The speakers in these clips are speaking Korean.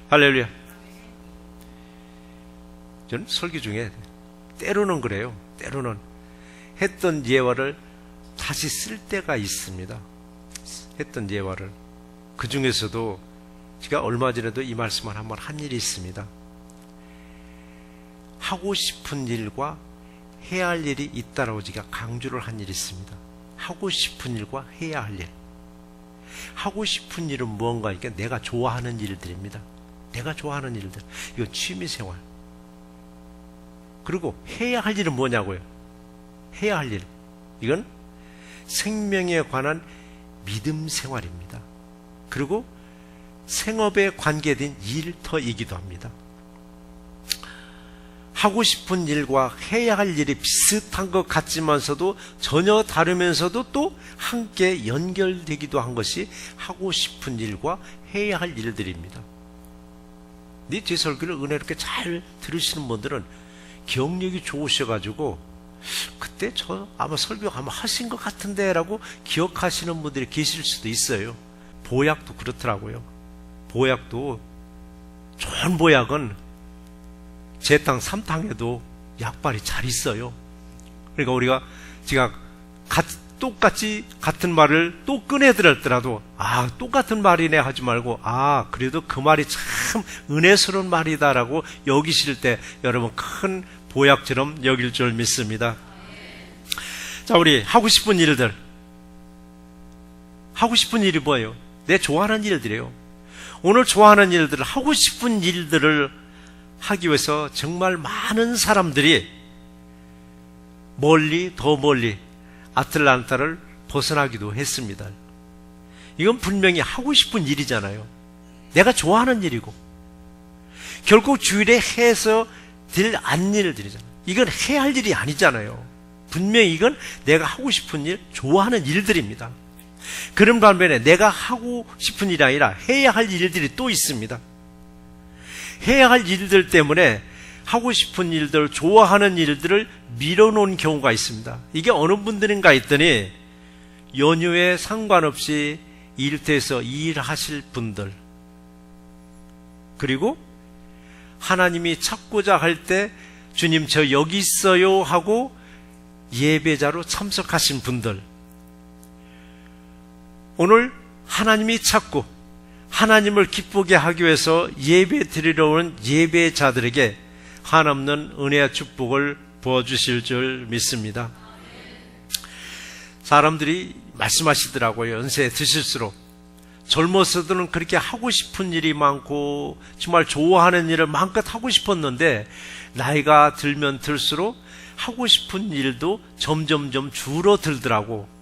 할렐루야. 저는 설교 중에 때로는 그래요. 때로는 했던 예화를 다시 쓸 때가 있습니다. 했던 예화를. 그 중에서도 제가 얼마 전에도 이 말씀을 한번 한 일이 있습니다. 하고 싶은 일과 해야 할 일이 있다라고 제가 강조를 한 일이 있습니다. 하고 싶은 일과 해야 할 일. 하고 싶은 일은 무언가, 그러니까 내가 좋아하는 일들입니다. 내가 좋아하는 일들. 이건 취미생활. 그리고 해야 할 일은 뭐냐고요? 해야 할 일. 이건 생명에 관한 믿음 생활입니다. 그리고 생업에 관계된 일터이기도 합니다. 하고 싶은 일과 해야 할 일이 비슷한 것 같지만서도 전혀 다르면서도 또 함께 연결되기도 한 것이 하고 싶은 일과 해야 할 일들입니다. 제 설교를 은혜롭게 잘 들으시는 분들은 기억력이 좋으셔가지고 그때 저 아마 설교 아마 하신 것 같은데 라고 기억하시는 분들이 계실 수도 있어요. 보약도 그렇더라고요. 보약도, 좋은 보약은 제탕 3탕에도 약발이 잘 있어요. 그러니까 우리가 제가 똑같이 같은 말을 또 꺼내들었더라도 똑같은 말이네 하지 말고 그래도 그 말이 참 은혜스러운 말이다라고 여기실 때 여러분 큰 보약처럼 여길 줄 믿습니다. 자, 우리 하고 싶은 일들. 하고 싶은 일이 뭐예요? 내 좋아하는 일들이에요. 오늘 좋아하는 일들을, 하고 싶은 일들을 하기 위해서 정말 많은 사람들이 더 멀리 아틀란타를 벗어나기도 했습니다. 이건 분명히 하고 싶은 일이잖아요. 내가 좋아하는 일이고 결국 주일에 해서 될 안 일들이잖아요. 이건 해야 할 일이 아니잖아요. 분명히 이건 내가 하고 싶은 일, 좋아하는 일들입니다. 그런 반면에 내가 하고 싶은 일이 아니라 해야 할 일들이 또 있습니다. 해야 할 일들 때문에 하고 싶은 일들, 좋아하는 일들을 밀어놓은 경우가 있습니다. 이게 어느 분들인가 했더니 연휴에 상관없이 일터에서 일하실 분들, 그리고 하나님이 찾고자 할 때 주님 저 여기 있어요 하고 예배자로 참석하신 분들, 오늘 하나님이 찾고 하나님을 기쁘게 하기 위해서 예배 드리러 오는 예배자들에게 한없는 은혜와 축복을 부어주실 줄 믿습니다. 사람들이 말씀하시더라고요. 연세 드실수록 젊었어도는 그렇게 하고 싶은 일이 많고 정말 좋아하는 일을 마음껏 하고 싶었는데 나이가 들면 들수록 하고 싶은 일도 점점점 줄어들더라고.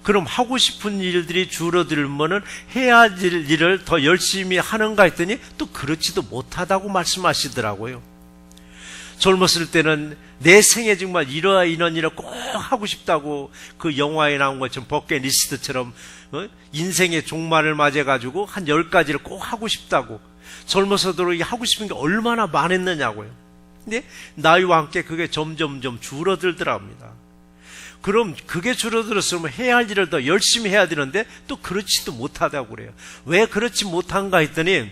그럼 하고 싶은 일들이 줄어들면은 해야 할 일을 더 열심히 하는가 했더니 또 그렇지도 못하다고 말씀하시더라고요. 젊었을 때는 내 생에 정말 이런 일을 꼭 하고 싶다고, 그 영화에 나온 것처럼 버킷리스트처럼 인생의 종말을 맞아가지고 한 10가지를 꼭 하고 싶다고, 젊어서도 하고 싶은 게 얼마나 많았느냐고요. 근데 나이와 함께 그게 점점점 줄어들더랍니다. 그럼 그게 줄어들었으면 해야 할 일을 더 열심히 해야 되는데 또 그렇지도 못하다고 그래요. 왜 그렇지 못한가 했더니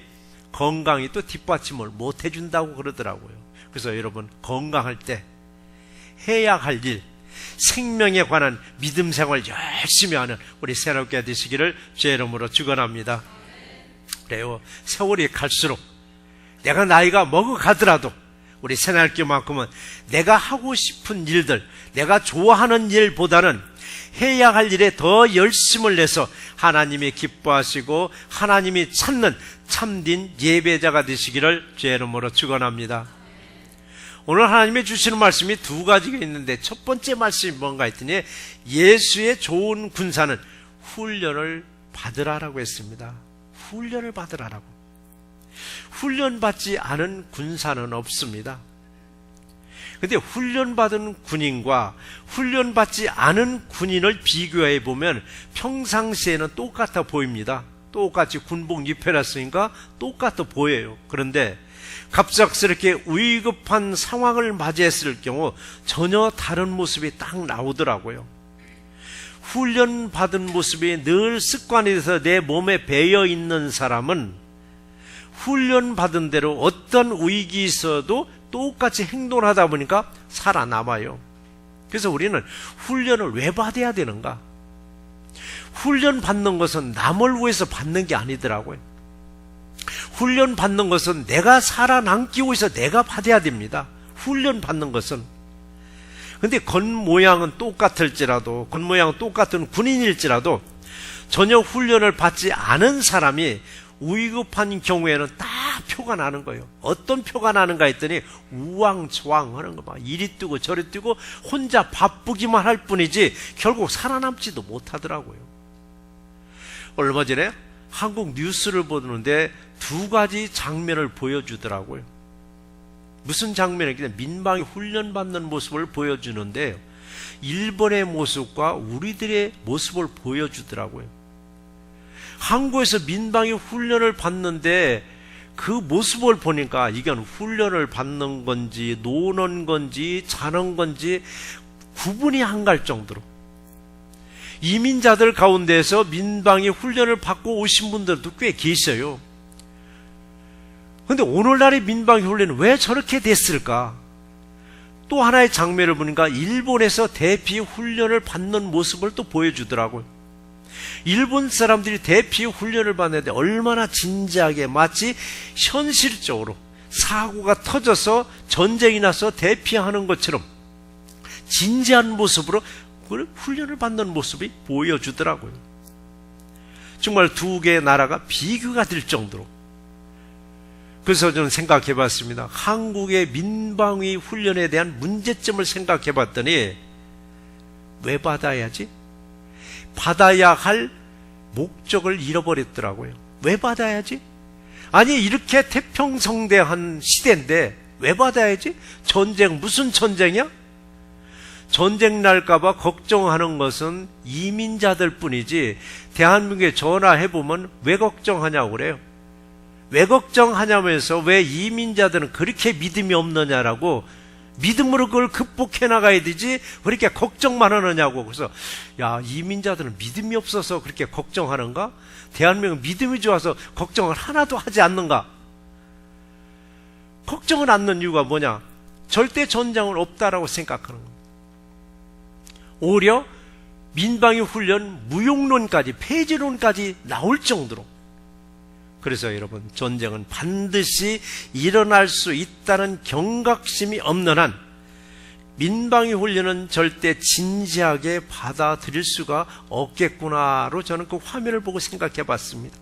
건강이 또 뒷받침을 못 해준다고 그러더라고요. 그래서 여러분, 건강할 때 해야 할 일, 생명에 관한 믿음 생활 열심히 하는 우리 새롭게 되시기를 주의 이름으로 축원합니다. 그래요. 세월이 갈수록 내가 나이가 먹어가더라도 우리 새날교만큼은 내가 하고 싶은 일들, 내가 좋아하는 일보다는 해야 할 일에 더 열심을 내서 하나님이 기뻐하시고 하나님이 찾는 참된 예배자가 되시기를 주의 이름으로 축원합니다. 오늘 하나님이 주시는 말씀이 두 가지가 있는데 첫 번째 말씀이 뭔가 했더니 예수의 좋은 군사는 훈련을 받으라라고 했습니다. 훈련을 받으라라고. 훈련받지 않은 군사는 없습니다. 근데 훈련받은 군인과 훈련받지 않은 군인을 비교해 보면 평상시에는 똑같아 보입니다. 똑같이 군복 입혀놨으니까 똑같아 보여요. 그런데 갑작스럽게 위급한 상황을 맞이했을 경우 전혀 다른 모습이 딱 나오더라고요. 훈련받은 모습이 늘 습관이 돼서 내 몸에 배어 있는 사람은 훈련받은 대로 어떤 위기 있어도 똑같이 행동을 하다 보니까 살아남아요. 그래서 우리는 훈련을 왜 받아야 되는가? 훈련 받는 것은 남을 위해서 받는 게 아니더라고요. 훈련 받는 것은 내가 살아남기 위해서 내가 받아야 됩니다. 훈련 받는 것은. 근데 겉모양은 똑같을지라도, 겉모양은 똑같은 군인일지라도 전혀 훈련을 받지 않은 사람이 위급한 경우에는 딱 표가 나는 거예요. 어떤 표가 나는가 했더니 우왕좌왕 하는 거 막 이리 뛰고 저리 뛰고 혼자 바쁘기만 할 뿐이지 결국 살아남지도 못하더라고요. 얼마 전에 한국 뉴스를 보는데 두 가지 장면을 보여주더라고요. 무슨 장면이냐, 민방위 훈련받는 모습을 보여주는데 일본의 모습과 우리들의 모습을 보여주더라고요. 한국에서 민방위 훈련을 받는데 그 모습을 보니까 이건 훈련을 받는 건지 노는 건지 자는 건지 구분이 안 갈 정도로, 이민자들 가운데서 민방위 훈련을 받고 오신 분들도 꽤 계셔요. 그런데 오늘날의 민방위 훈련은 왜 저렇게 됐을까? 또 하나의 장면을 보니까 일본에서 대피 훈련을 받는 모습을 또 보여주더라고요. 일본 사람들이 대피 훈련을 받는데 얼마나 진지하게, 마치 현실적으로 사고가 터져서 전쟁이 나서 대피하는 것처럼 진지한 모습으로 훈련을 받는 모습이 보여주더라고요. 정말 두 개의 나라가 비교가 될 정도로. 그래서 저는 생각해 봤습니다. 한국의 민방위 훈련에 대한 문제점을 생각해 봤더니 왜 받아야지? 받아야 할 목적을 잃어버렸더라고요. 왜 받아야지? 아니, 이렇게 태평성대한 시대인데 왜 받아야지? 전쟁, 무슨 전쟁이야? 전쟁 날까봐 걱정하는 것은 이민자들 뿐이지 대한민국에 전화해보면 왜 걱정하냐고 그래요. 왜 걱정하냐면서 왜 이민자들은 그렇게 믿음이 없느냐라고, 믿음으로 그걸 극복해 나가야 되지 왜 이렇게 걱정만 하느냐고. 그래서 야, 이민자들은 믿음이 없어서 그렇게 걱정하는가? 대한민국은 믿음이 좋아서 걱정을 하나도 하지 않는가? 걱정을 않는 이유가 뭐냐? 절대 전쟁은 없다라고 생각하는 겁니다. 오히려 민방위 훈련 무용론까지, 폐지론까지 나올 정도로. 그래서 여러분, 전쟁은 반드시 일어날 수 있다는 경각심이 없는 한 민방위 훈련은 절대 진지하게 받아들일 수가 없겠구나로 저는 그 화면을 보고 생각해 봤습니다.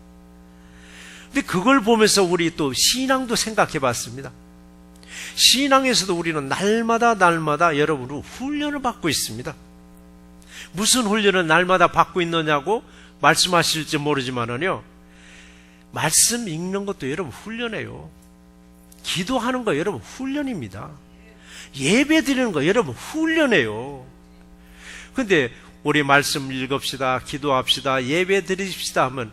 근데 그걸 보면서 우리 또 신앙도 생각해 봤습니다. 신앙에서도 우리는 날마다 여러분 훈련을 받고 있습니다. 무슨 훈련을 날마다 받고 있느냐고 말씀하실지 모르지만은요, 말씀 읽는 것도 여러분 훈련이에요. 기도하는 거 여러분 훈련입니다. 예배 드리는 거 여러분 훈련이에요. 근데 우리 말씀 읽읍시다, 기도합시다, 예배 드립시다 하면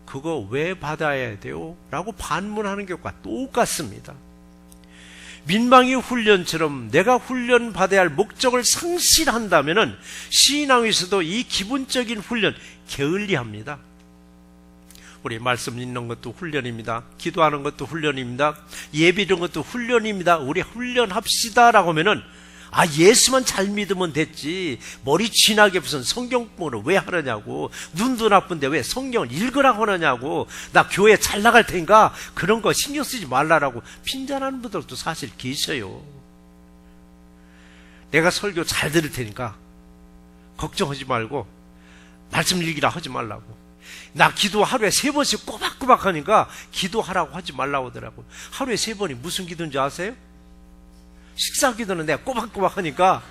그거 왜 받아야 돼요? 라고 반문하는 것과 똑같습니다. 민방위 훈련처럼 내가 훈련 받아야 할 목적을 상실한다면은 신앙에서도 이 기본적인 훈련 게을리합니다. 우리 말씀 읽는 것도 훈련입니다. 기도하는 것도 훈련입니다. 예배 드리는 것도 훈련입니다. 우리 훈련합시다라고 하면은 아, 예수만 잘 믿으면 됐지, 머리 쥐나게 무슨 성경 공부를 왜 하느냐고, 눈도 나쁜데 왜 성경을 읽으라고 하느냐고, 나 교회 잘 나갈 테니까 그런 거 신경 쓰지 말라라고 핀잔하는 분들도 사실 계셔요. 내가 설교 잘 들을 테니까 걱정하지 말고 말씀 읽기라 하지 말라고, 나 기도 하루에 3번씩 꼬박꼬박 하니까 기도하라고 하지 말라고 하더라고요. 하루에 3번이 무슨 기도인지 아세요? 식사 기도는 내가 꼬박꼬박 하니까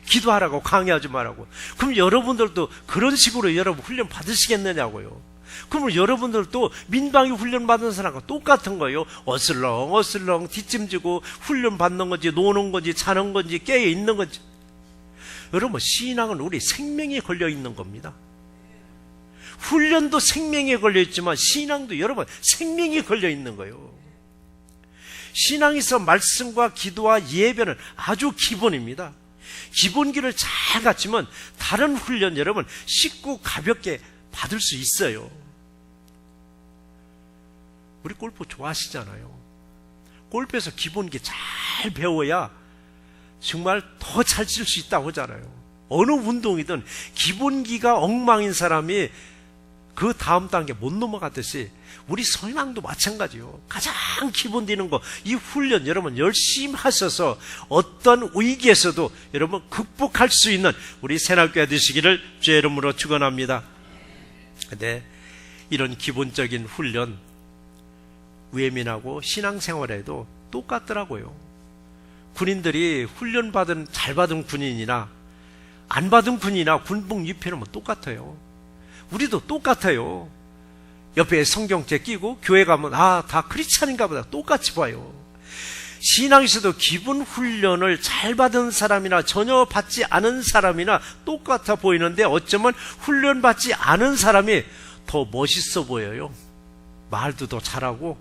기도하라고, 강요하지 말라고. 그럼 여러분들도 그런 식으로 여러분 훈련 받으시겠느냐고요. 그러면 여러분들도 민방위 훈련 받은 사람과 똑같은 거예요. 어슬렁 뒷짐지고 훈련 받는 건지 노는 건지 자는 건지 깨어 있는 건지. 여러분, 신앙은 우리 생명에 걸려 있는 겁니다. 훈련도 생명에 걸려 있지만 신앙도 여러분 생명에 걸려 있는 거예요. 신앙에서 말씀과 기도와 예배는 아주 기본입니다. 기본기를 잘 갖추면 다른 훈련 여러분 쉽고 가볍게 받을 수 있어요. 우리 골프 좋아하시잖아요. 골프에서 기본기 잘 배워야 정말 더 잘 칠 수 있다고 하잖아요. 어느 운동이든 기본기가 엉망인 사람이 그 다음 단계 못 넘어가듯이 우리 신앙도 마찬가지요. 가장 기본 되는 거, 이 훈련 여러분 열심히 하셔서 어떤 위기에서도 여러분 극복할 수 있는 우리 새날교회 되시기를 주의 이름으로 축원합니다. 근데 이런 기본적인 훈련 외면하고 신앙생활에도 똑같더라고요. 군인들이 훈련받은 잘 받은 군인이나 안 받은 군인이나 군복 입혀놓으면 똑같아요. 우리도 똑같아요. 옆에 성경책 끼고 교회 가면 다 크리스찬인가 보다 똑같이 봐요. 신앙에서도 기본 훈련을 잘 받은 사람이나 전혀 받지 않은 사람이나 똑같아 보이는데 어쩌면 훈련받지 않은 사람이 더 멋있어 보여요. 말도 더 잘하고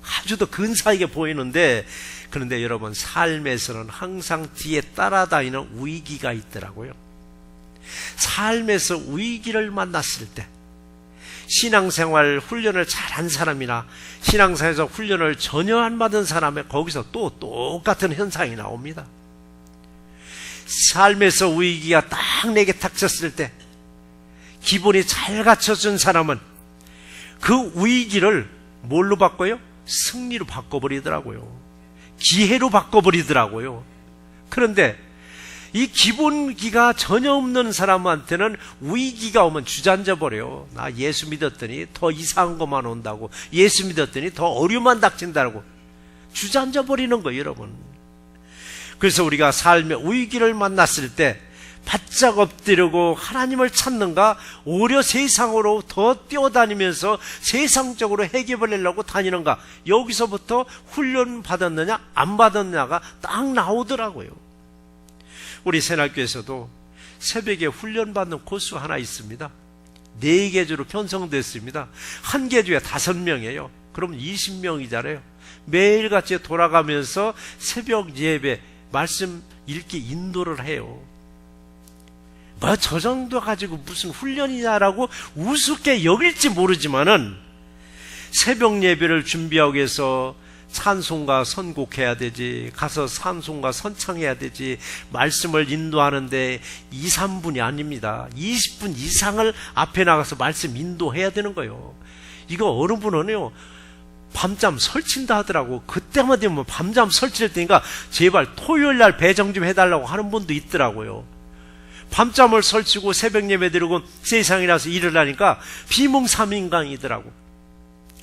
아주 더 근사하게 보이는데, 그런데 여러분 삶에서는 항상 뒤에 따라다니는 위기가 있더라고요. 삶에서 위기를 만났을 때 신앙생활 훈련을 잘한 사람이나 신앙생활에서 훈련을 전혀 안 받은 사람의 거기서 또 똑같은 현상이 나옵니다. 삶에서 위기가 딱 내게 닥쳤을 때 기본이 잘 갖춰진 사람은 그 위기를 뭘로 바꿔요? 승리로 바꿔버리더라고요. 기회로 바꿔버리더라고요. 그런데 이 기본기가 전혀 없는 사람한테는 위기가 오면 주저앉아 버려요. 나 예수 믿었더니 더 이상한 것만 온다고, 예수 믿었더니 더 어려움만 닥친다고 주저앉아 버리는 거예요, 여러분. 그래서 우리가 삶의 위기를 만났을 때 바짝 엎드리고 하나님을 찾는가, 오히려 세상으로 더 뛰어다니면서 세상적으로 해결하려고 다니는가, 여기서부터 훈련 받았느냐 안 받았느냐가 딱 나오더라고요. 우리 새날교에서도 새벽에 훈련받는 코스 하나 있습니다. 4개주로 편성됐습니다. 한 개주에 5명이에요. 그러면 20명이잖아요. 매일같이 돌아가면서 새벽 예배 말씀 읽기 인도를 해요. 뭐 저 정도 가지고 무슨 훈련이냐라고 우습게 여길지 모르지만은 새벽 예배를 준비하기 위해서 찬송가 선곡해야 되지, 가서 찬송가 선창해야 되지, 말씀을 인도하는데 2, 3분이 아닙니다. 20분 이상을 앞에 나가서 말씀 인도해야 되는 거예요. 이거 어느 분은요 밤잠 설친다 하더라고. 그때만 되면 밤잠 설칠 테니까 제발 토요일날 배정 좀 해달라고 하는 분도 있더라고요. 밤잠을 설치고 새벽 예배 드리고 세상이라서 일을 하니까 비몽사몽간이더라고.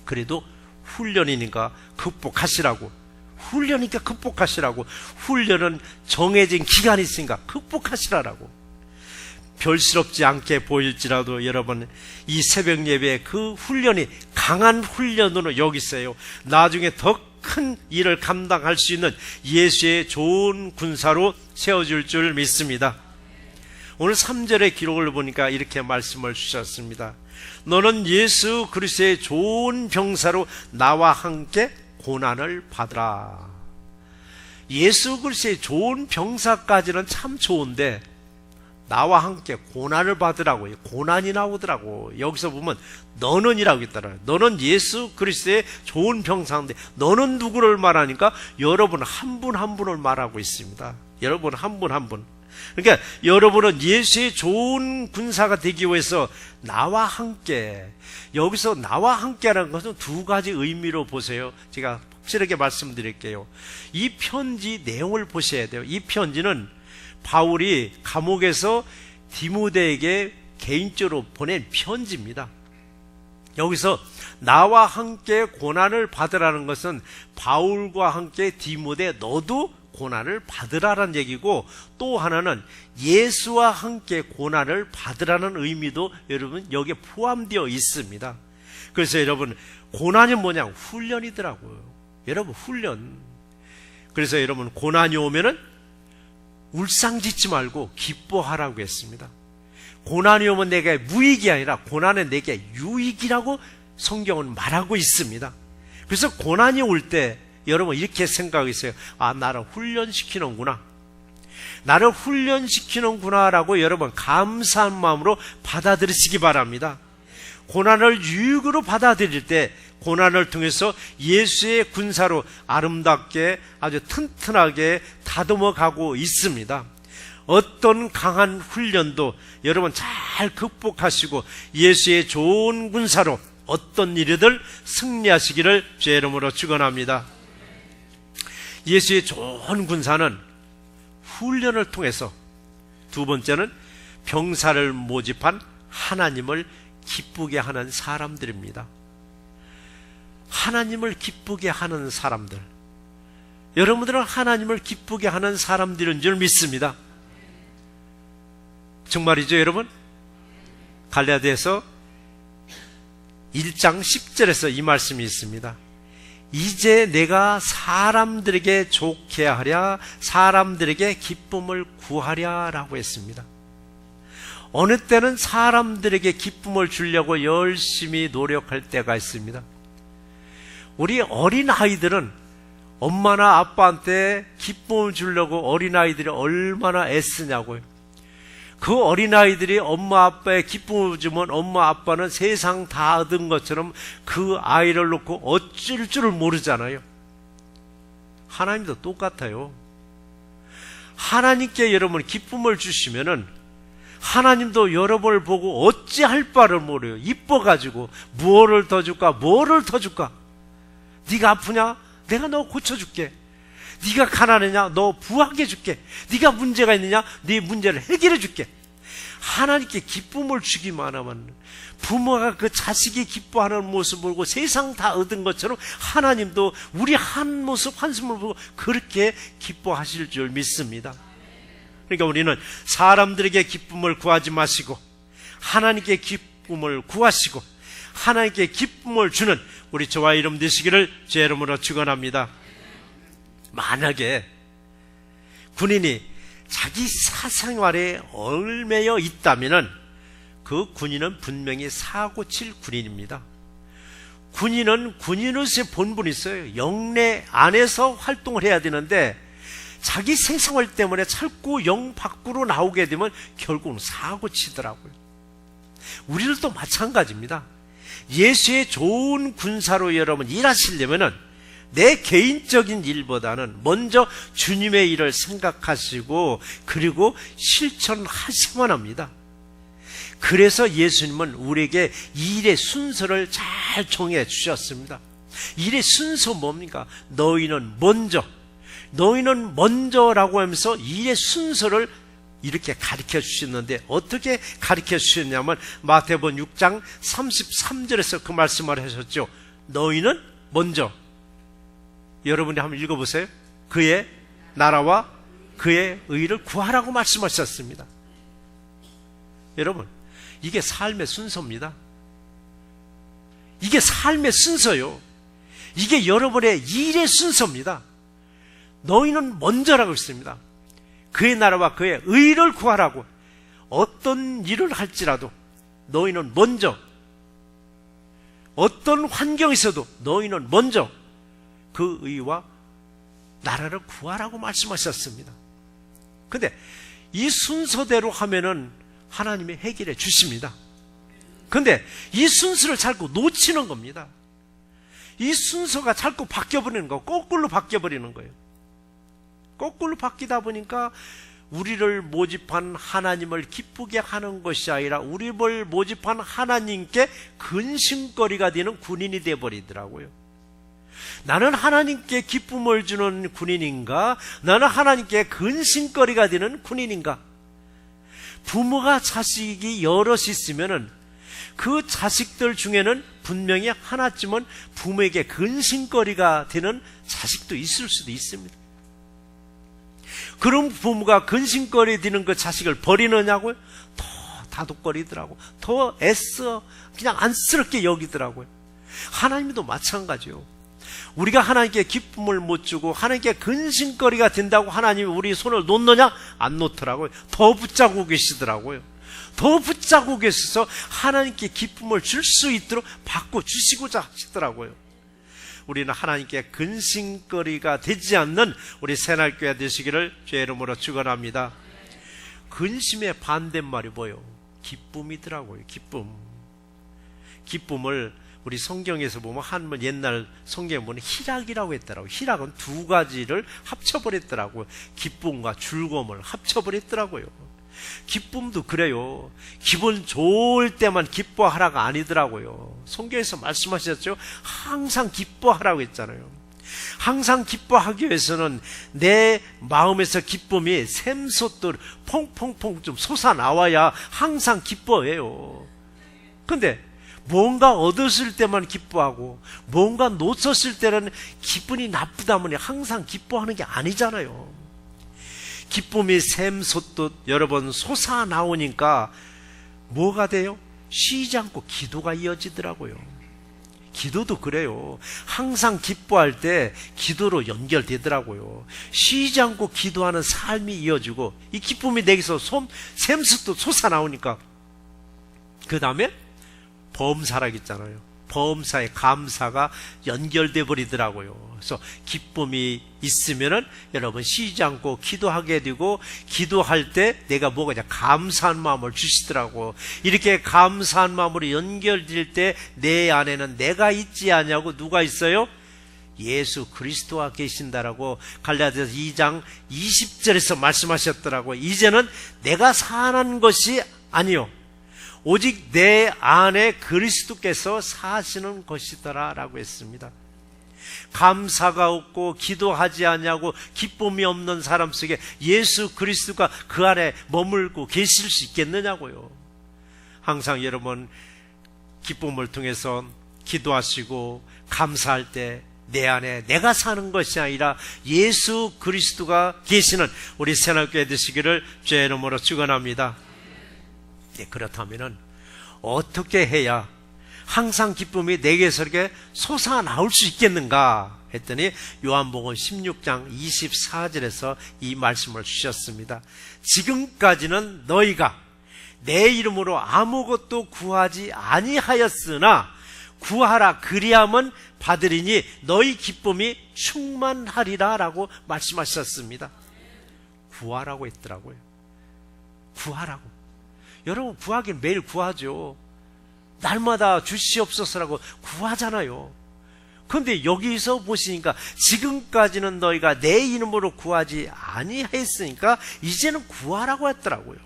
그래도 훈련이니까 극복하시라고, 훈련이니까 극복하시라고, 훈련은 정해진 기간이 있으니까 극복하시라고. 별스럽지 않게 보일지라도 여러분 이 새벽 예배의 그 훈련이 강한 훈련으로 여기세요. 나중에 더 큰 일을 감당할 수 있는 예수의 좋은 군사로 세워줄 줄 믿습니다. 오늘 3절의 기록을 보니까 이렇게 말씀을 주셨습니다. 너는 예수 그리스도의 좋은 병사로 나와 함께 고난을 받으라. 예수 그리스도의 좋은 병사까지는 참 좋은데 나와 함께 고난을 받으라고요. 고난이 나오더라고. 여기서 보면 너는 이라고 있더라고요. 너는 예수 그리스도의 좋은 병사인데 너는 누구를 말하니까 여러분 한 분 한 분을 말하고 있습니다. 여러분 한 분 한 분. 그러니까 여러분은 예수의 좋은 군사가 되기 위해서 나와 함께, 여기서 나와 함께라는 것은 2가지 의미로 보세요. 제가 확실하게 말씀드릴게요. 이 편지 내용을 보셔야 돼요. 이 편지는 바울이 감옥에서 디모데에게 개인적으로 보낸 편지입니다. 여기서 나와 함께 고난을 받으라는 것은 바울과 함께 디모데 너도 고난을 받으라는 얘기고, 또 하나는 예수와 함께 고난을 받으라는 의미도 여러분 여기에 포함되어 있습니다. 그래서 여러분 고난이 뭐냐? 훈련이더라고요. 여러분 훈련. 그래서 여러분 고난이 오면은 울상짓지 말고 기뻐하라고 했습니다. 고난이 오면 내게 무익이 아니라 고난은 내게 유익이라고 성경은 말하고 있습니다. 그래서 고난이 올 때 여러분 이렇게 생각했어요. 아, 나를 훈련시키는구나. 나를 훈련시키는구나라고 여러분 감사한 마음으로 받아들이시기 바랍니다. 고난을 유익으로 받아들일 때 고난을 통해서 예수의 군사로 아름답게 아주 튼튼하게 다듬어 가고 있습니다. 어떤 강한 훈련도 여러분 잘 극복하시고 예수의 좋은 군사로 어떤 일이든 승리하시기를 주의 이름으로 축원합니다. 예수의 좋은 군사는 훈련을 통해서, 두 번째는 병사를 모집한 하나님을 기쁘게 하는 사람들입니다. 하나님을 기쁘게 하는 사람들, 여러분들은 하나님을 기쁘게 하는 사람들인 줄 믿습니다. 정말이죠, 여러분? 갈라디아서 1장 10절에서 이 말씀이 있습니다. 이제 내가 사람들에게 좋게 하랴, 사람들에게 기쁨을 구하랴 라고 했습니다. 어느 때는 사람들에게 기쁨을 주려고 열심히 노력할 때가 있습니다. 우리 어린아이들은 엄마나 아빠한테 기쁨을 주려고 어린아이들이 얼마나 애쓰냐고요. 그 어린아이들이 엄마 아빠의 기쁨을 주면 엄마 아빠는 세상 다 얻은 것처럼 그 아이를 놓고 어쩔 줄을 모르잖아요. 하나님도 똑같아요. 하나님께 여러분 기쁨을 주시면은 하나님도 여러분을 보고 어찌할 바를 모르요. 이뻐가지고 무엇을 더 줄까, 뭐를 더 줄까. 네가 아프냐? 내가 너 고쳐줄게. 네가 가난하냐? 너 부하게 해줄게. 네가 문제가 있느냐? 네 문제를 해결해 줄게. 하나님께 기쁨을 주기만 하면, 부모가 그 자식이 기뻐하는 모습을 보고 세상 다 얻은 것처럼 하나님도 우리 한 모습 한숨을 보고 그렇게 기뻐하실 줄 믿습니다. 그러니까 우리는 사람들에게 기쁨을 구하지 마시고 하나님께 기쁨을 구하시고 하나님께 기쁨을 주는 우리 저와 이름 되시기를 제 이름으로 축원합니다. 만약에 군인이 자기 사생활에 얽매여 있다면 그 군인은 분명히 사고 칠 군인입니다. 군인은 군인으로서의 본분이 있어요. 영내 안에서 활동을 해야 되는데 자기 생생활 때문에 자꾸 영 밖으로 나오게 되면 결국은 사고 치더라고요. 우리들도 마찬가지입니다. 예수의 좋은 군사로 여러분 일하시려면은 내 개인적인 일보다는 먼저 주님의 일을 생각하시고 그리고 실천하셔야만 합니다. 그래서 예수님은 우리에게 일의 순서를 잘 정해 주셨습니다. 일의 순서 뭡니까? 너희는 먼저라고 하면서 일의 순서를 이렇게 가르쳐 주셨는데 어떻게 가르쳐 주셨냐면 마태복음 6장 33절에서 그 말씀을 하셨죠. 너희는 먼저, 여러분이 한번 읽어보세요. 그의 나라와 그의 의를 구하라고 말씀하셨습니다. 여러분, 이게 삶의 순서입니다. 이게 삶의 순서요. 이게 여러분의 일의 순서입니다. 너희는 먼저라고 했습니다. 그의 나라와 그의 의를 구하라고. 어떤 일을 할지라도 너희는 먼저, 어떤 환경에서도 너희는 먼저 그 의와 나라를 구하라고 말씀하셨습니다. 근데 이 순서대로 하면은 하나님이 해결해 주십니다. 근데 이 순서를 자꾸 놓치는 겁니다. 이 순서가 자꾸 바뀌어버리는 거, 거꾸로 바뀌어버리는 거예요. 거꾸로 바뀌다 보니까 우리를 모집한 하나님을 기쁘게 하는 것이 아니라 우리를 모집한 하나님께 근심거리가 되는 군인이 되어버리더라고요. 나는 하나님께 기쁨을 주는 군인인가? 나는 하나님께 근심거리가 되는 군인인가? 부모가 자식이 여럿이 있으면은 그 자식들 중에는 분명히 하나쯤은 부모에게 근심거리가 되는 자식도 있을 수도 있습니다. 그럼 부모가 근심거리 되는 그 자식을 버리느냐고요? 더 다독거리더라고. 더 애써 그냥 안쓰럽게 여기더라고요. 하나님도 마찬가지요. 우리가 하나님께 기쁨을 못 주고 하나님께 근심거리가 된다고 하나님이 우리 손을 놓느냐? 안 놓더라고요. 더 붙잡고 계시더라고요. 더 붙잡고 계셔서 하나님께 기쁨을 줄 수 있도록 바꿔주시고자 하시더라고요. 우리는 하나님께 근심거리가 되지 않는 우리 새날교회 되시기를 주의 이름으로 축원합니다. 근심의 반대말이 뭐예요? 기쁨이더라고요. 기쁨을 우리 성경에서 보면 한번 옛날 성경에 보면 희락이라고 했더라고요. 희락은 두 가지를 합쳐버렸더라고요. 기쁨과 즐거움을 합쳐버렸더라고요. 기쁨도 그래요. 기분 좋을 때만 기뻐하라가 아니더라고요. 성경에서 말씀하셨죠. 항상 기뻐하라고 했잖아요. 항상 기뻐하기 위해서는 내 마음에서 기쁨이 샘솟도록 퐁퐁퐁 좀 솟아나와야 항상 기뻐해요. 근데 뭔가 얻었을 때만 기뻐하고 뭔가 놓쳤을 때는 기분이 나쁘다면 항상 기뻐하는 게 아니잖아요. 기쁨이 샘솟듯 여러 번 솟아나오니까 뭐가 돼요? 쉬지 않고 기도가 이어지더라고요. 기도도 그래요. 항상 기뻐할 때 기도로 연결되더라고요. 쉬지 않고 기도하는 삶이 이어지고 이 기쁨이 내게서 샘솟듯 솟아나오니까 그 다음에 범사라고 있잖아요. 범사의 감사가 연결돼 버리더라고요. 그래서 기쁨이 있으면은 여러분 쉬지 않고 기도하게 되고 기도할 때 내가 뭐가 이제 감사한 마음을 주시더라고. 이렇게 감사한 마음으로 연결될 때 내 안에는 내가 있지 않냐고 누가 있어요? 예수 그리스도가 계신다라고 갈라디아서 2장 20절에서 말씀하셨더라고. 이제는 내가 사는 것이 아니요 오직 내 안에 그리스도께서 사시는 것이더라 라고 했습니다. 감사가 없고 기도하지 않냐고 기쁨이 없는 사람 속에 예수 그리스도가 그 안에 머물고 계실 수 있겠느냐고요. 항상 여러분 기쁨을 통해서 기도하시고 감사할 때 내 안에 내가 사는 것이 아니라 예수 그리스도가 계시는 우리 새날교회 되시기를 주의 이름으로 축원합니다. 네, 그렇다면은 어떻게 해야 항상 기쁨이 내게서 이렇게 솟아나올 수 있겠는가 했더니 요한복음 16장 24절에서 이 말씀을 주셨습니다. 지금까지는 너희가 내 이름으로 아무것도 구하지 아니하였으나 구하라 그리하면 받으리니 너희 기쁨이 충만하리라 라고 말씀하셨습니다. 구하라고 했더라고요. 구하라고. 여러분 구하긴 매일 구하죠. 날마다 주시옵소서라고 구하잖아요. 그런데 여기서 보시니까 지금까지는 너희가 내 이름으로 구하지 아니했으니까 이제는 구하라고 했더라고요.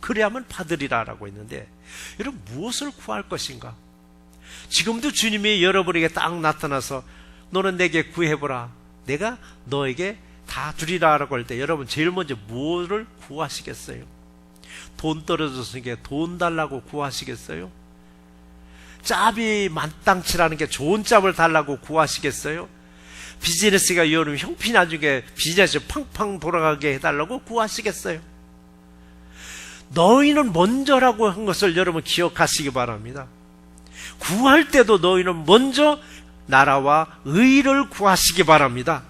그래야만 받으리라라고 했는데 여러분 무엇을 구할 것인가? 지금도 주님이 여러분에게 딱 나타나서 너는 내게 구해보라. 내가 너에게 다 주리라라고 할 때 여러분 제일 먼저 뭐를 구하시겠어요? 돈 떨어졌으니까 돈 달라고 구하시겠어요? 짭이 만땅치라는 게 좋은 짭을 달라고 구하시겠어요? 비즈니스가 여름 형편이 안 좋게 비즈니스 팡팡 돌아가게 해달라고 구하시겠어요? 너희는 먼저라고 한 것을 여러분 기억하시기 바랍니다. 구할 때도 너희는 먼저 나라와 의를 구하시기 바랍니다.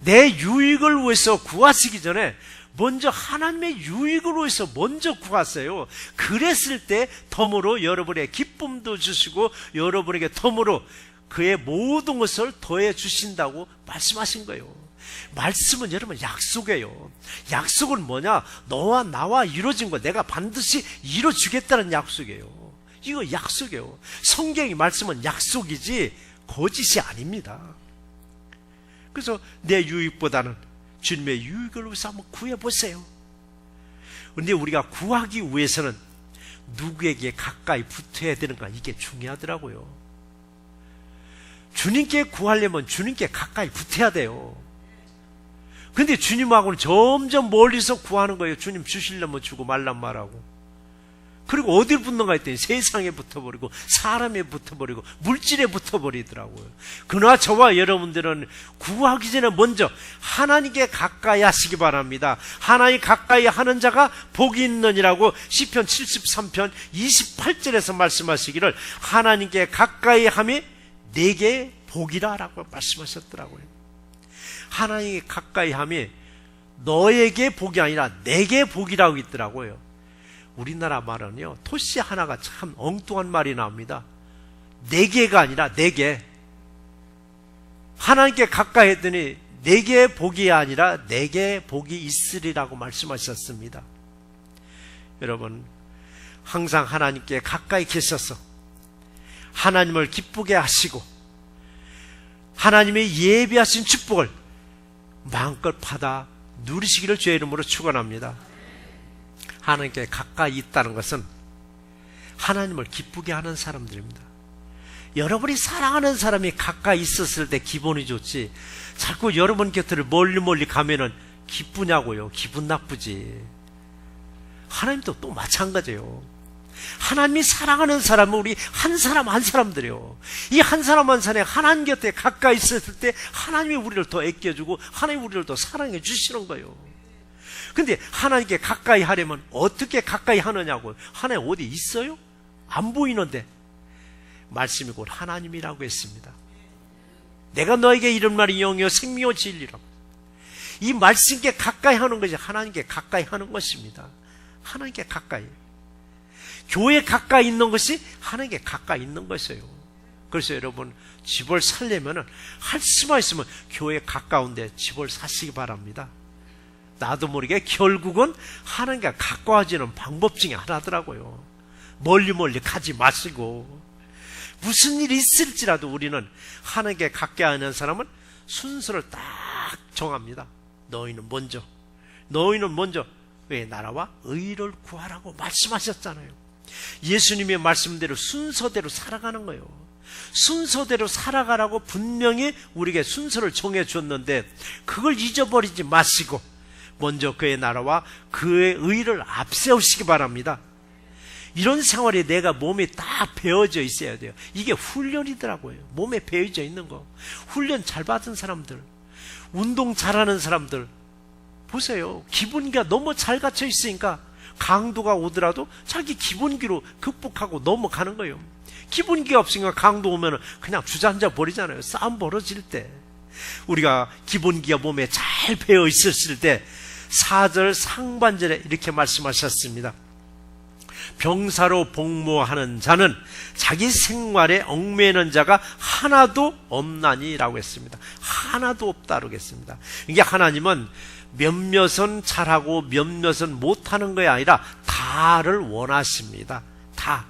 내 유익을 위해서 구하시기 전에 먼저 하나님의 유익을 위해서 먼저 구하세요. 그랬을 때 덤으로 여러분의 기쁨도 주시고 여러분에게 덤으로 그의 모든 것을 더해 주신다고 말씀하신 거예요. 말씀은 여러분 약속이에요. 약속은 뭐냐? 너와 나와 이루어진 거 내가 반드시 이루어주겠다는 약속이에요. 이거 약속이에요. 성경의 말씀은 약속이지 거짓이 아닙니다. 그래서 내 유익보다는 주님의 유익을 위해서 한번 구해보세요. 그런데 우리가 구하기 위해서는 누구에게 가까이 붙어야 되는가 이게 중요하더라고요. 주님께 구하려면 주님께 가까이 붙어야 돼요. 근데 주님하고는 점점 멀리서 구하는 거예요. 주님 주시려면 주고 말란 말하고. 그리고 어딜 붙는가 했더니 세상에 붙어버리고 사람에 붙어버리고 물질에 붙어버리더라고요. 그러나 저와 여러분들은 구하기 전에 먼저 하나님께 가까이 하시기 바랍니다. 하나님 가까이 하는 자가 복이 있느니라고 시편 73편 28절에서 말씀하시기를 하나님께 가까이 함이 내게 복이라 라고 말씀하셨더라고요. 하나님께 가까이 함이 너에게 복이 아니라 내게 복이라고 있더라고요. 우리나라 말은요, 토시 하나가 참 엉뚱한 말이 나옵니다. 내게가 아니라 내게. 하나님께 가까이 했더니 내게 복이 아니라 내게 복이 있으리라고 말씀하셨습니다. 여러분, 항상 하나님께 가까이 계셔서 하나님을 기쁘게 하시고 하나님의 예비하신 축복을 마음껏 받아 누리시기를 주의 이름으로 축원합니다. 하나님께 가까이 있다는 것은 하나님을 기쁘게 하는 사람들입니다. 여러분이 사랑하는 사람이 가까이 있었을 때 기분이 좋지, 자꾸 여러분 곁을 멀리 가면은 기쁘냐고요? 기분 나쁘지. 하나님도 또 마찬가지예요. 하나님이 사랑하는 사람은 우리 한 사람 한 사람들이요. 이 한 사람 한 사람이 하나님 곁에 가까이 있었을 때 하나님이 우리를 더 아껴주고 하나님이 우리를 더 사랑해 주시는 거예요. 근데 하나님께 가까이 하려면 어떻게 가까이 하느냐고. 하나님 어디 있어요? 안 보이는데. 말씀이 곧 하나님이라고 했습니다. 내가 너에게 이런 말이 영이요 생명이요 진리라고. 이 말씀께 가까이 하는 것이 하나님께 가까이 하는 것입니다. 하나님께 가까이. 교회에 가까이 있는 것이 하나님께 가까이 있는 것이에요. 그래서 여러분 집을 살려면 할 수만 있으면 교회에 가까운데 집을 사시기 바랍니다. 나도 모르게 결국은 하나님과 가까워지는 방법 중에 하나더라고요. 멀리 가지 마시고 무슨 일이 있을지라도 우리는 하나님께 가까이 하는 사람은 순서를 딱 정합니다. 너희는 먼저 왜 나라와 의를 구하라고 말씀하셨잖아요. 예수님의 말씀대로 순서대로 살아가는 거예요. 순서대로 살아가라고 분명히 우리에게 순서를 정해줬는데 그걸 잊어버리지 마시고 먼저 그의 나라와 그의 의를 앞세우시기 바랍니다. 이런 생활이 내가 몸에 딱 배어져 있어야 돼요. 이게 훈련이더라고요. 몸에 배어져 있는 거. 훈련 잘 받은 사람들, 운동 잘하는 사람들 보세요. 기본기가 너무 잘 갖춰 있으니까 강도가 오더라도 자기 기본기로 극복하고 넘어가는 거예요. 기본기가 없으니까 강도 오면 그냥 주저앉아 버리잖아요. 싸움 벌어질 때. 우리가 기본기가 몸에 잘 배어 있었을 때 4절 상반절에 이렇게 말씀하셨습니다. 병사로 복무하는 자는 자기 생활에 얽매이는 자가 하나도 없나니라고 했습니다. 하나도 없다라고 했습니다. 이게 하나님은 몇몇은 잘하고 몇몇은 못하는 것이 아니라 다를 원하십니다. 다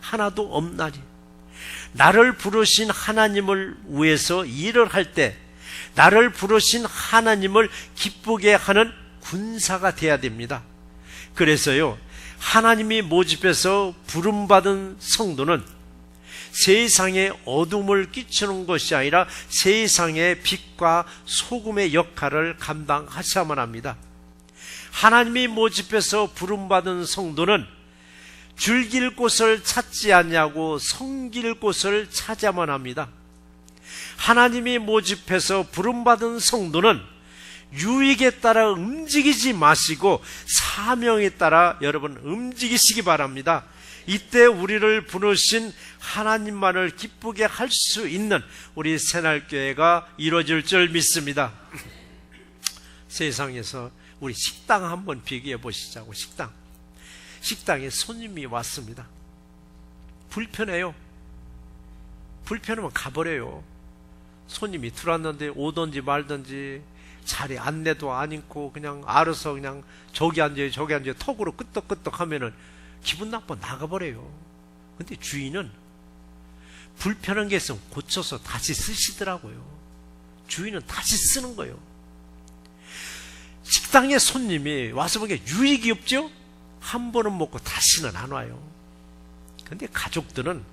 하나도 없나니. 나를 부르신 하나님을 위해서 일을 할 때 나를 부르신 하나님을 기쁘게 하는 군사가 돼야 됩니다. 그래서요, 하나님이 모집해서 부름받은 성도는 세상에 어둠을 끼치는 것이 아니라 세상의 빛과 소금의 역할을 감당하셔야만 합니다. 하나님이 모집해서 부름받은 성도는 즐길 곳을 찾지 않냐고 섬길 곳을 찾아야만 합니다. 하나님이 모집해서 부름받은 성도는 유익에 따라 움직이지 마시고 사명에 따라 여러분 움직이시기 바랍니다. 이때 우리를 부르신 하나님만을 기쁘게 할 수 있는 우리 새날교회가 이루어질 줄 믿습니다. 세상에서 우리 식당 한번 비교해 보시자고. 식당에 손님이 왔습니다. 불편해요. 불편하면 가버려요. 손님이 들어왔는데 오든지 말든지 자리 안내도 안 있고 그냥 알아서 그냥 저기 앉아요 턱으로 끄떡끄떡 하면은 기분 나빠 나가버려요. 근데 주인은 불편한 게 있으면 고쳐서 다시 쓰시더라고요. 주인은 다시 쓰는 거예요. 식당에 손님이 와서 보기에 유익이 없죠? 한 번은 먹고 다시는 안 와요. 근데 가족들은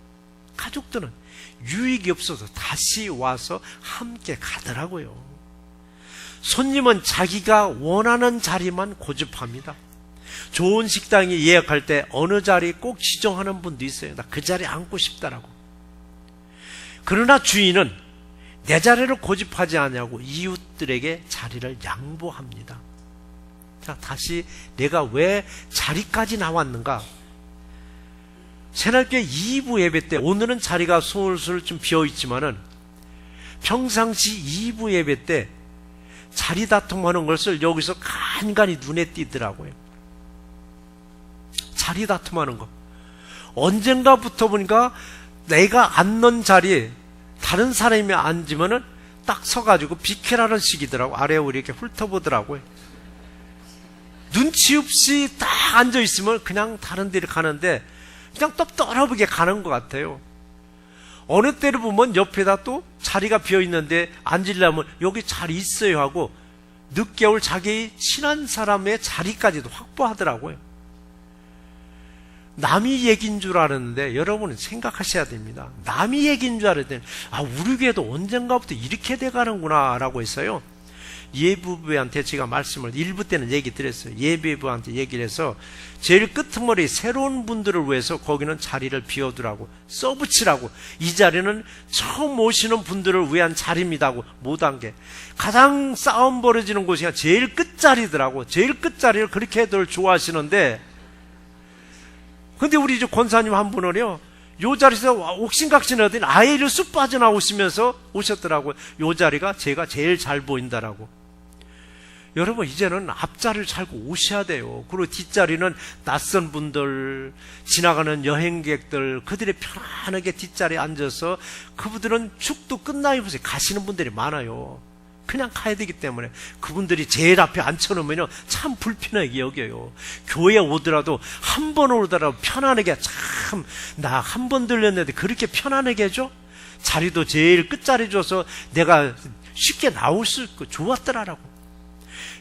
유익이 없어서 다시 와서 함께 가더라고요. 손님은 자기가 원하는 자리만 고집합니다. 좋은 식당에 예약할 때 어느 자리 꼭 지정하는 분도 있어요. 나 그 자리에 앉고 싶다라고. 그러나 주인은 내 자리를 고집하지 않냐고 이웃들에게 자리를 양보합니다. 자, 다시 내가 왜 자리까지 나왔는가? 새날교회 2부 예배 때 오늘은 자리가 솔솔 좀 비어있지만은 평상시 2부 예배 때 자리 다툼하는 것을 여기서 간간히 눈에 띄더라고요. 자리 다툼하는 거. 언젠가부터 보니까 내가 앉는 자리에 다른 사람이 앉으면은 딱 서가지고 비켜라는 식이더라고. 아래에 이렇게 훑어보더라고요. 눈치 없이 딱 앉아있으면 그냥 다른 데를 가는데 그냥 떨어보게 가는 것 같아요. 어느 때를 보면 옆에다 또 자리가 비어 있는데 앉으려면 여기 자리 있어요 하고 늦게 올 자기 친한 사람의 자리까지도 확보하더라고요. 남이 얘기인 줄 알았는데 여러분은 생각하셔야 됩니다. 남이 얘기인 줄 알았더니 우리 교회도 언젠가부터 이렇게 돼가는구나 라고 했어요. 예배부한테 제가 말씀을 1부 때는 얘기 드렸어요. 예배부한테 얘기를 해서 제일 끄트머리 새로운 분들을 위해서 거기는 자리를 비워두라고, 써붙이라고, 이 자리는 처음 오시는 분들을 위한 자리입니다 하고 못한 게, 가장 싸움 벌어지는 곳이 제일 끝자리더라고. 제일 끝자리를 그렇게들 좋아하시는데, 근데 우리 이제 권사님 한 분은요, 요 자리에서 옥신각신 하더니 아예 이를 쑥 빠져나오시면서 오셨더라고요. 요 자리가 제가 제일 잘 보인다라고. 여러분, 이제는 앞자리를 잘고 오셔야 돼요. 그리고 뒷자리는 낯선 분들, 지나가는 여행객들, 그들이 편안하게 뒷자리에 앉아서, 그분들은 축도 끝나요 보세요. 가시는 분들이 많아요. 그냥 가야 되기 때문에 그분들이 제일 앞에 앉혀놓으면 참 불편하게 여겨요. 교회에 오더라도 한 번 오더라도 편안하게, 참 나 한 번 들렸는데 그렇게 편안하게 해줘? 자리도 제일 끝자리 줘서 내가 쉽게 나올 수 있고 좋았더라라고.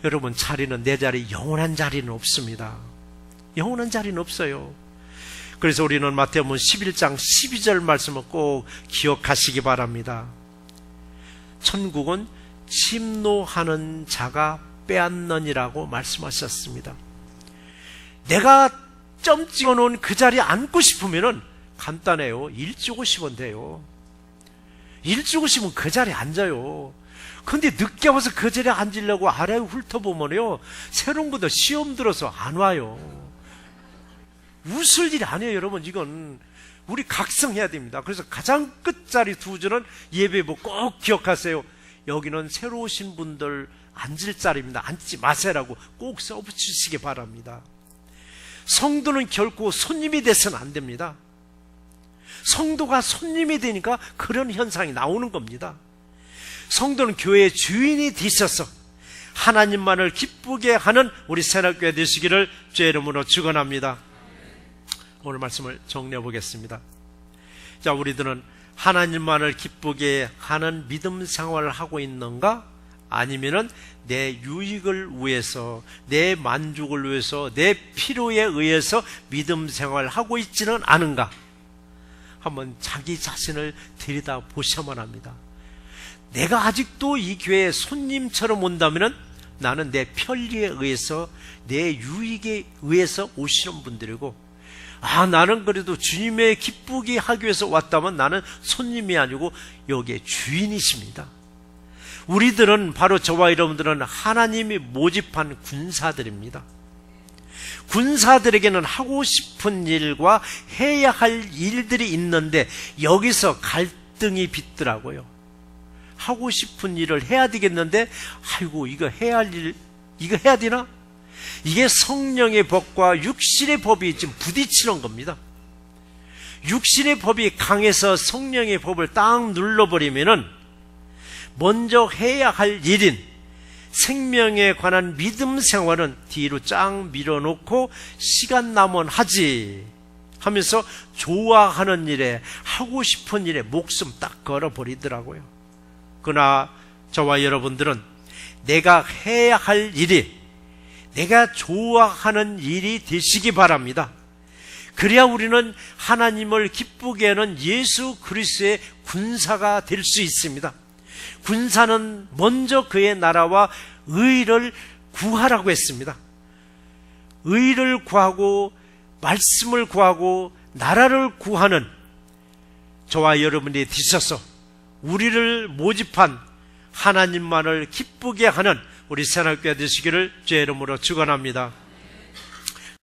여러분, 자리는, 내 자리, 영원한 자리는 없습니다. 영원한 자리는 없어요. 그래서 우리는 마태복음 11장 12절 말씀을 꼭 기억하시기 바랍니다. 천국은 침노하는 자가 빼앗느니라고 말씀하셨습니다. 내가 점 찍어놓은 그 자리에 앉고 싶으면 간단해요. 일 주고 싶으면 돼요. 일 주고 싶으면 그 자리에 앉아요. 근데 늦게 와서 그 자리에 앉으려고 아래에 훑어보면요, 새로운 분들 시험 들어서 안 와요. 웃을 일이 아니에요. 여러분, 이건 우리 각성해야 됩니다. 그래서 가장 끝자리 두 줄은 예배부 꼭 기억하세요. 여기는 새로 오신 분들 앉을 자리입니다. 앉지 마세요라고 꼭 써붙이시기 바랍니다. 성도는 결코 손님이 돼서는 안 됩니다. 성도가 손님이 되니까 그런 현상이 나오는 겁니다. 성도는 교회의 주인이 되셔서 하나님만을 기쁘게 하는 우리 새날교회 되시기를 주의 이름으로 축원합니다. 오늘 말씀을 정리해 보겠습니다. 자, 우리들은 하나님만을 기쁘게 하는 믿음 생활을 하고 있는가? 아니면은 내 유익을 위해서, 내 만족을 위해서, 내 필요에 의해서 믿음 생활을 하고 있지는 않은가? 한번 자기 자신을 들여다 보셔야만 합니다. 내가 아직도 이 교회에 손님처럼 온다면은 나는 내 편리에 의해서, 내 유익에 의해서 오시는 분들이고, 나는 그래도 주님의 기쁘게 하기 위해서 왔다면 나는 손님이 아니고 여기에 주인이십니다. 우리들은, 바로 저와 여러분들은 하나님이 모집한 군사들입니다. 군사들에게는 하고 싶은 일과 해야 할 일들이 있는데 여기서 갈등이 빚더라고요. 하고 싶은 일을 해야 되겠는데, 아이고, 이거 해야 할 일, 이거 해야 되나? 이게 성령의 법과 육신의 법이 지금 부딪히는 겁니다. 육신의 법이 강해서 성령의 법을 딱 눌러버리면은 먼저 해야 할 일인 생명에 관한 믿음 생활은 뒤로 쫙 밀어놓고 시간 나면 하지 하면서 좋아하는 일에, 하고 싶은 일에 목숨 딱 걸어버리더라고요. 그러나 저와 여러분들은 내가 해야 할 일이 내가 좋아하는 일이 되시기 바랍니다. 그래야 우리는 하나님을 기쁘게 하는 예수 그리스도의 군사가 될 수 있습니다. 군사는 먼저 그의 나라와 의를 구하라고 했습니다. 의를 구하고 말씀을 구하고 나라를 구하는 저와 여러분이 되셔서 우리를 모집한 하나님만을 기쁘게 하는 우리 새날교회 되시기를 주의 이름으로 축원합니다.